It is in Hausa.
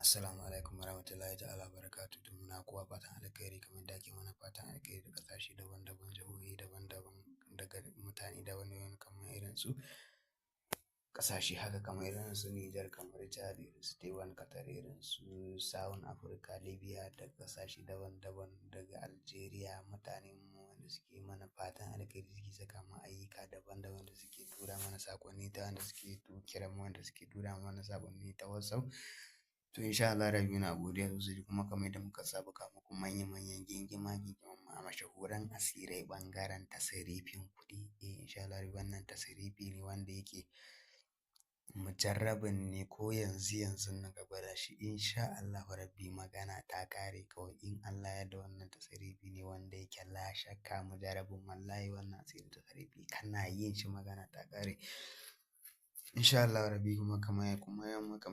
Assalamu alaikum warahmatullahi ta'ala barakatuh. Muna kowa fatan alkhairi kamar da ake mana fatan alkhairi da ƙasashe daban-daban, jihohi daban-daban, daga mutane daban-daban kamar irin su ƙasashe haka kamar irin su Nijar, kamar Chad, irin su Taiwan, Qatar, irin su South Africa, Libya da ƙasashe daban-daban daga Algeria. Mutanen mu wanda suke mana fatan alkhairi suke saka mu ayyuka daban-daban da suke tura mana saƙonni ta wanda suke kiran mu wanda suke tura mana saƙonni ta WhatsApp. To insha Allah rabi muna godiya sosai kuma kamar yadda muka saba kawo muku manya-manyan gingima-gingiman mashahuran asirai ɓangaren tasirifin kuɗi. Insha Allah rabi wannan tasirifi ne wanda yake mujarrabin ne ko yanzu nan ka gwada shi insha Allah rabbi magana ta ƙare kawai in Allah ya yarda. Wannan tasirifi ne wanda yake la shakka mujarrabin wallahi wannan asirin tasirifi kana yin shi magana ta ƙare insha Allah rabbi kuma kamar yadda muka